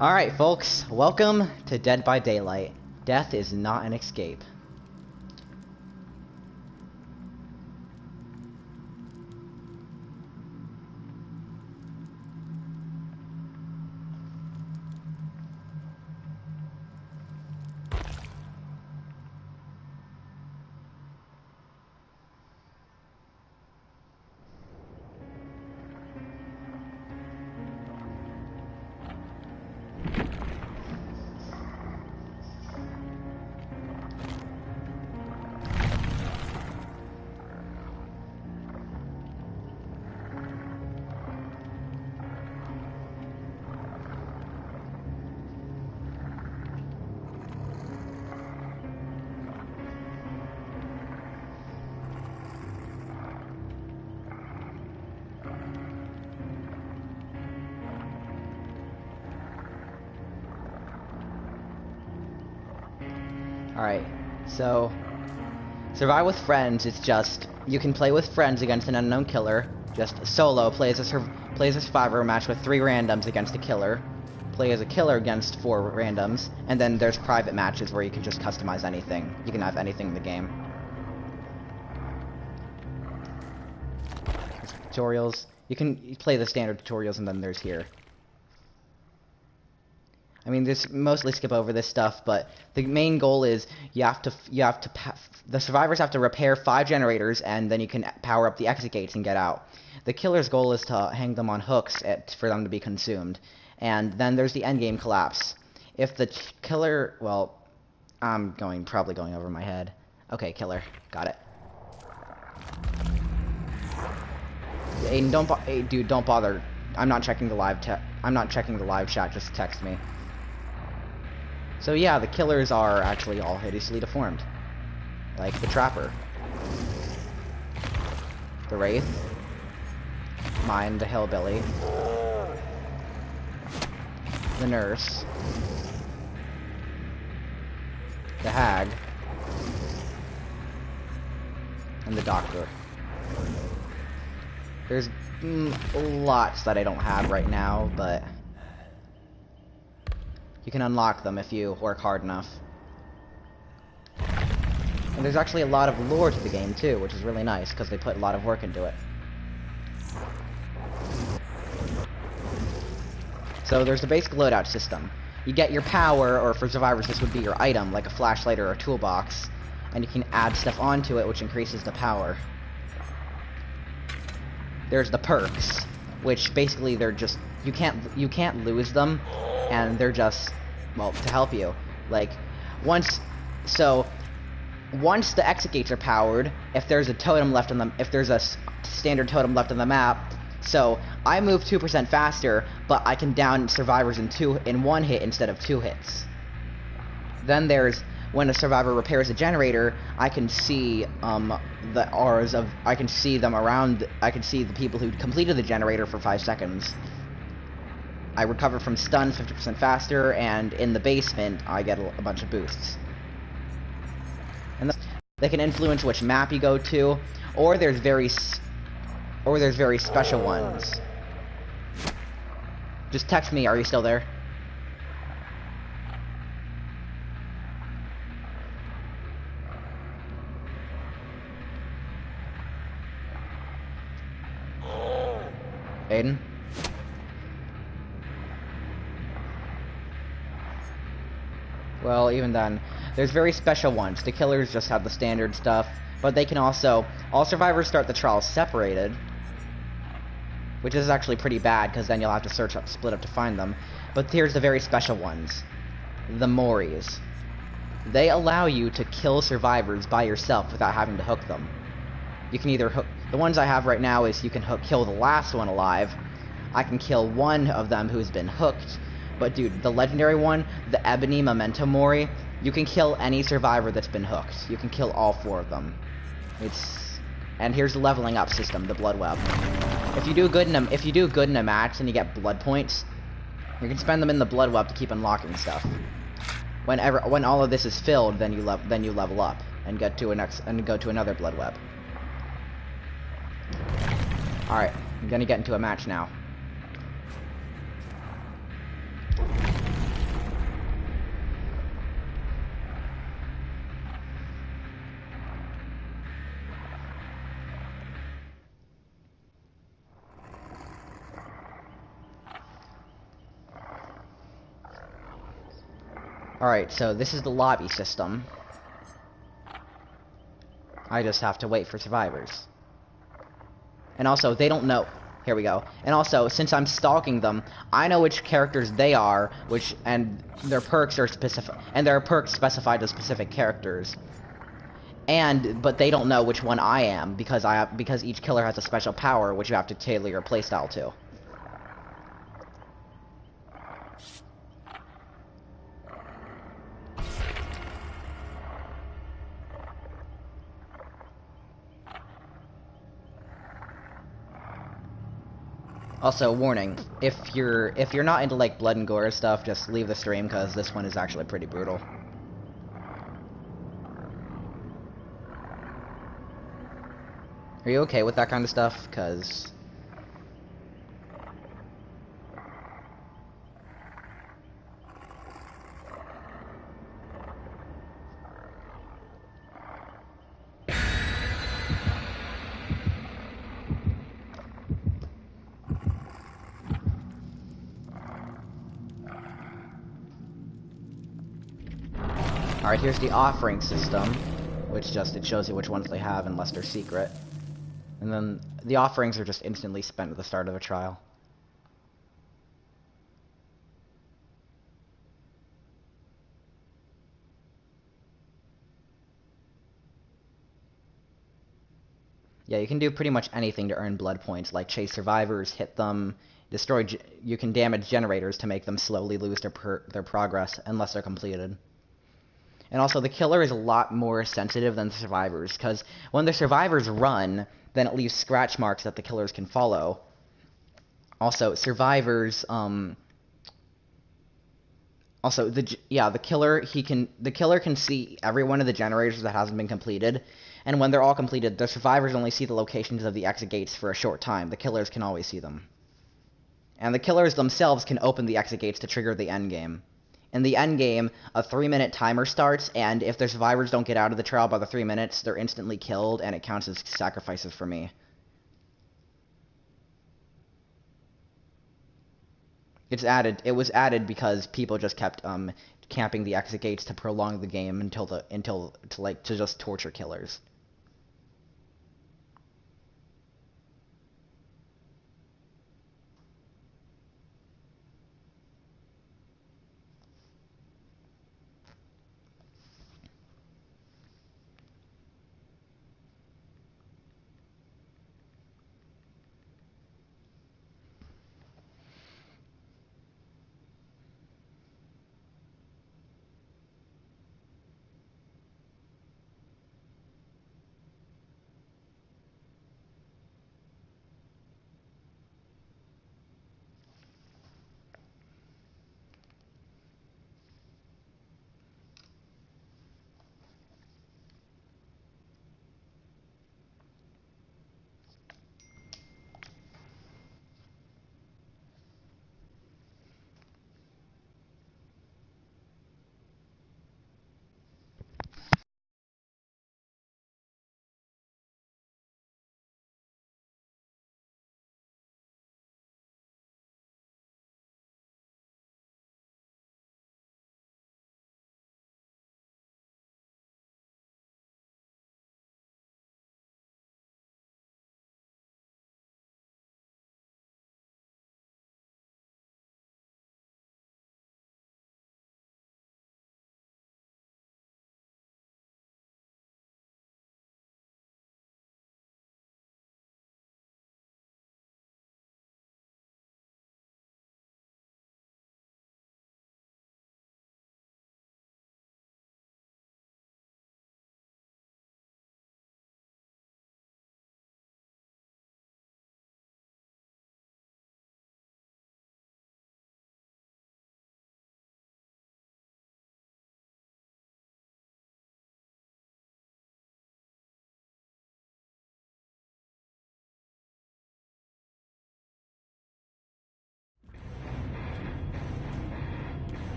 Alright, folks, welcome to Dead by Daylight. Death is not an escape. Alright, so survive with friends. It's just you can play with friends against an unknown killer. Just solo plays a survivor match with 3 randoms against a killer. Play as a killer against 4 randoms, and then there's private matches where you can just customize anything. You can have anything in the game. There's tutorials. You can play the standard tutorials, and then there's here. I mean, this mostly skip over this stuff, but the main goal is the survivors have to repair 5 generators, and then you can power up the exit gates and get out. The killer's goal is to hang them on hooks for them to be consumed, and then there's the endgame collapse. If the killer, well, I'm probably going over my head. Okay, killer, got it. Aiden, dude, don't bother. I'm not checking the live chat. Just text me. So yeah, the killers are actually all hideously deformed. Like the Trapper. The Wraith. Mine, the Hillbilly. The Nurse. The Hag. And the Doctor. There's lots that I don't have right now, but you can unlock them if you work hard enough. And there's actually a lot of lore to the game too, which is really nice because they put a lot of work into it. So there's the basic loadout system. You get your power, or for survivors this would be your item, like a flashlight or a toolbox, and you can add stuff onto it which increases the power. There's the perks, which basically they're just you can't lose them, and they're just, well, to help you. Like once the exit gates are powered, if there's a totem left on them, if there's a standard totem left on the map, so I move 2% faster, but I can down survivors in 1 hit instead of 2 hits. Then there's when a survivor repairs a generator, I can see the auras of I can see them around. I can see the people who completed the generator for 5 seconds. I recover from stun 50% faster, and in the basement I get a bunch of boosts. And they can influence which map you go to, or there's very special ones. Just text me, are you still there? Aiden? Well, even then, there's very special ones. The killers just have the standard stuff, but they can also... All survivors start the trial separated, which is actually pretty bad, because then you'll have to split up to find them. But here's the very special ones. The Mories. They allow you to kill survivors by yourself without having to hook them. You can either hook... The ones I have right now is you can kill the last one alive. I can kill one of them who's been hooked. But dude, the legendary one, the Ebony Memento Mori, you can kill any survivor that's been hooked. You can kill all 4 of them. And here's the leveling up system, the Blood Web. If you do good in a match and you get blood points, you can spend them in the Blood Web to keep unlocking stuff. When all of this is filled, then you level up and go to another Blood Web. Alright, I'm gonna get into a match now. Alright, so this is the lobby system. I just have to wait for survivors. And also, they don't know. Here we go. And also, since I'm stalking them, I know which characters they are, and their perks are specific, and there are perks specified to specific characters. But they don't know which one I am, because each killer has a special power, which you have to tailor your playstyle to. Also, warning, if you're not into like blood and gore stuff, just leave the stream because this one is actually pretty brutal. Are you okay with that kind of stuff? Cause alright, here's the offering system, which it shows you which ones they have unless they're secret. And then the offerings are just instantly spent at the start of a trial. Yeah, you can do pretty much anything to earn blood points, like chase survivors, hit them, you can damage generators to make them slowly lose their progress unless they're completed. And also, the killer is a lot more sensitive than the survivors, because when the survivors run, then it leaves scratch marks that the killers can follow. Also, survivors, also, the killer can see every one of the generators that hasn't been completed, and when they're all completed, the survivors only see the locations of the exit gates for a short time. The killers can always see them. And the killers themselves can open the exit gates to trigger the end game. In the end game, a 3-minute timer starts, and if the survivors don't get out of the trial by the 3 minutes, they're instantly killed, and it counts as sacrifices for me. It was added because people just kept camping the exit gates to prolong the game to just torture killers.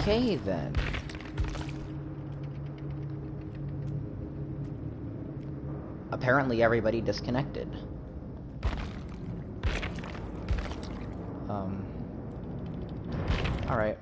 Okay, then. Apparently everybody disconnected. Alright.